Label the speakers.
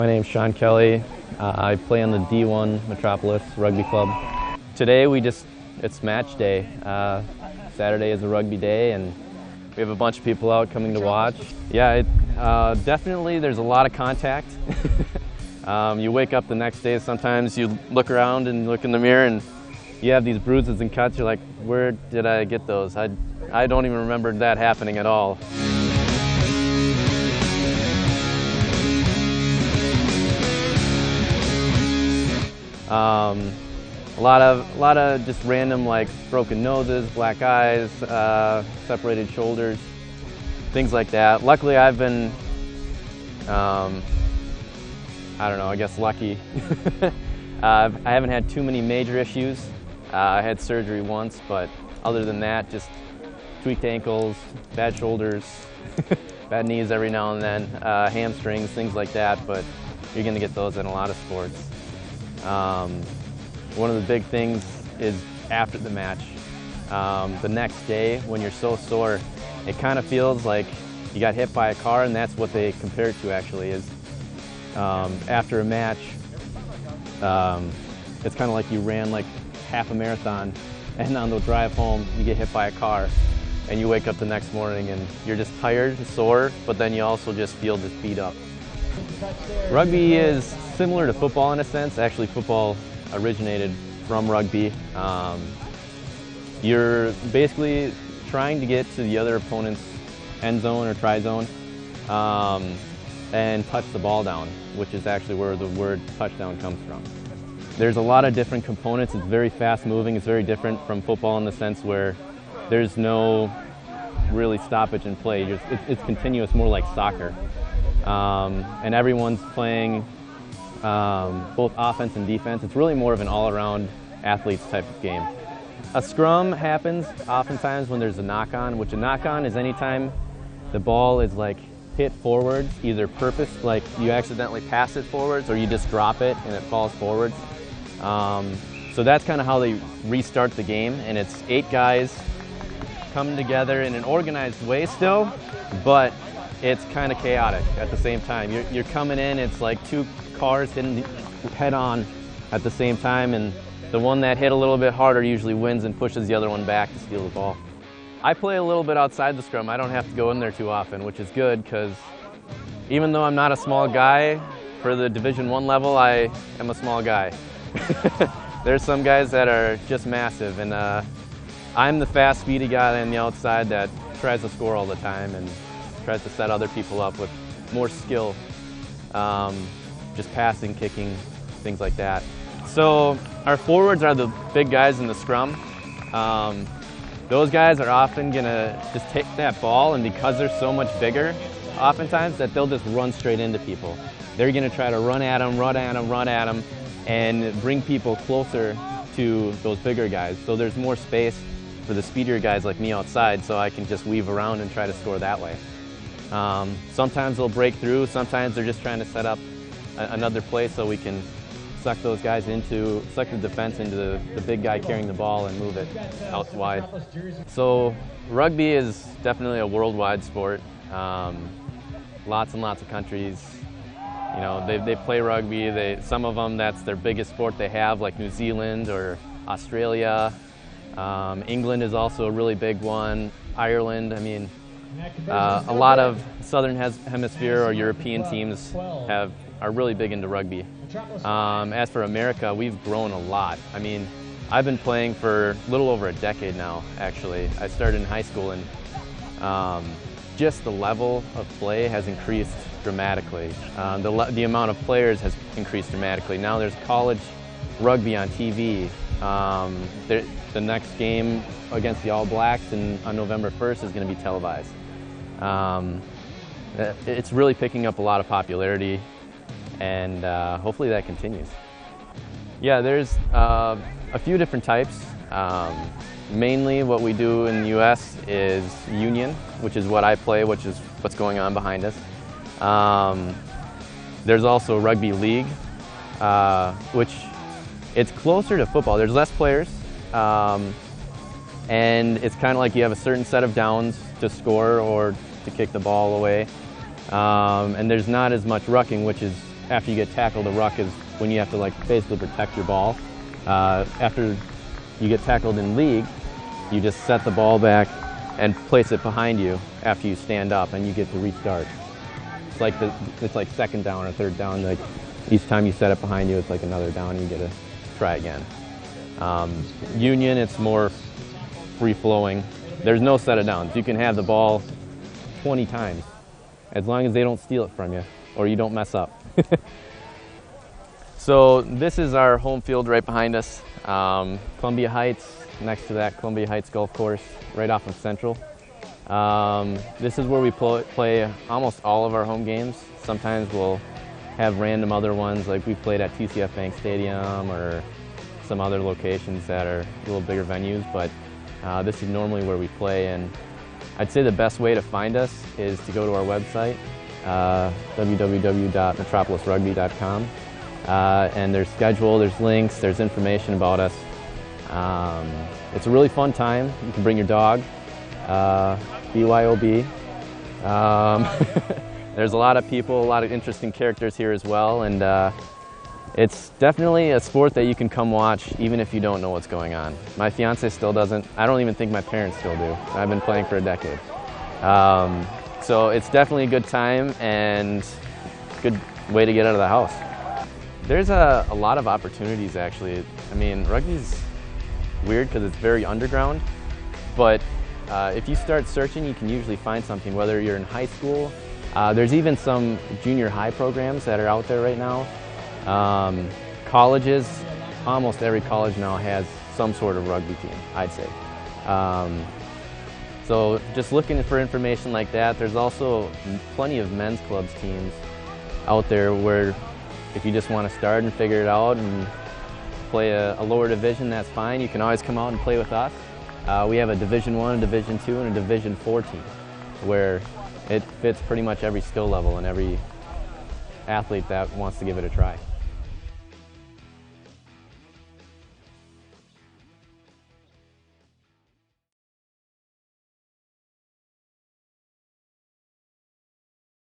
Speaker 1: My name's Sean Kelly. I play on the D1 Metropolis Rugby Club. Today it's match day. Saturday is a rugby day and we have a bunch of people out coming to watch. Yeah, definitely there's a lot of contact. You wake up the next day, sometimes you look around and look in the mirror and you have these bruises and cuts. You're like, where did I get those? I don't even remember that happening at all. A lot of just random, like, broken noses, black eyes, separated shoulders, things like that. Luckily, I've been, I don't know, I guess lucky. I haven't had too many major issues. I had surgery once, but other than that, just tweaked ankles, bad shoulders, bad knees every now and then, hamstrings, things like that, but you're going to get those in a lot of sports. One of the big things is after the match. The next day, when you're so sore, it kind of feels like you got hit by a car, and that's what they compare it to actually, is after a match, it's kind of like you ran like half a marathon, and on the drive home, you get hit by a car, and you wake up the next morning and you're just tired and sore, but then you also just feel just beat up. Rugby is similar to football in a sense. Actually, football originated from rugby. You're basically trying to get to the other opponent's end zone or try zone and touch the ball down, which is actually where the word touchdown comes from. There's a lot of different components. It's very fast moving. It's very different from football in the sense where there's no really stoppage in play. It's continuous, more like soccer. And everyone's playing both offense and defense. It's really more of an all-around athletes type of game. A scrum happens oftentimes when there's a knock-on, which a knock-on is anytime the ball is like hit forwards, either purpose, like you accidentally pass it forwards, or you just drop it and it falls forwards. So that's kind of how they restart the game, and it's 8 guys coming together in an organized way still, but it's kind of chaotic at the same time. You're coming in, it's like 2 cars hitting head on at the same time, and the one that hit a little bit harder usually wins and pushes the other one back to steal the ball. I play a little bit outside the scrum. I don't have to go in there too often, which is good, because even though I'm not a small guy, for the Division I level, I am a small guy. There's some guys that are just massive, and I'm the fast, speedy guy on the outside that tries to score all the time and tries to set other people up with more skill, just passing, kicking, things like that. So our forwards are the big guys in the scrum. Those guys are often gonna just take that ball, and because they're so much bigger, oftentimes, that they'll just run straight into people. They're gonna try to run at them, and bring people closer to those bigger guys. So there's more space for the speedier guys like me outside, so I can just weave around and try to score that way. Sometimes they'll break through, sometimes they're just trying to set up another play so we can suck the defense into the big guy carrying the ball and move it out wide. So rugby is definitely a worldwide sport. Lots and lots of countries, you know, they play rugby. Some of them, that's their biggest sport they have, like New Zealand or Australia. England is also a really big one. Ireland, I mean, a lot of Southern Hemisphere or European teams are really big into rugby. As for America, we've grown a lot. I mean, I've been playing for a little over a decade now, actually. I started in high school, and just the level of play has increased dramatically. The amount of players has increased dramatically. Now there's college rugby on TV. The next game against the All Blacks on November 1st is going to be televised. It's really picking up a lot of popularity, and hopefully that continues. Yeah, there's a few different types. Mainly what we do in the U.S. is union, which is what I play, which is what's going on behind us. There's also rugby league, which it's closer to football. There's less players, and it's kind of like you have a certain set of downs to score or to kick the ball away. And there's not as much rucking, which is after you get tackled, a ruck is when you have to like basically protect your ball. After you get tackled in league, you just set the ball back and place it behind you after you stand up, and you get to restart. It's like second down or third down. Like each time you set it behind you, it's like another down, and you get to try again. Union, it's more free-flowing. There's no set of downs. You can have the ball 20 times, as long as they don't steal it from you or you don't mess up. So this is our home field right behind us. Columbia Heights, next to that Columbia Heights Golf Course, right off of Central. This is where we play almost all of our home games. Sometimes we'll have random other ones, like we played at TCF Bank Stadium or some other locations that are a little bigger venues, but this is normally where we play. And I'd say the best way to find us is to go to our website, www.metropolisrugby.com, and there's schedule, there's links, there's information about us. It's a really fun time. You can bring your dog, BYOB. There's a lot of people, a lot of interesting characters here as well, and it's definitely a sport that you can come watch even if you don't know what's going on. My fiance still doesn't. I don't even think my parents still do. I've been playing for a decade. So it's definitely a good time and a good way to get out of the house. There's a lot of opportunities, actually. I mean, rugby's weird because it's very underground, but if you start searching, you can usually find something, whether you're in high school. There's even some junior high programs that are out there right now. Colleges, almost every college now has some sort of rugby team, I'd say. So just looking for information like that. There's also plenty of men's clubs teams out there where if you just want to start and figure it out and play a lower division, that's fine. You can always come out and play with us. We have a Division I, a Division II, and a Division IV team where it fits pretty much every skill level and every athlete that wants to give it a try.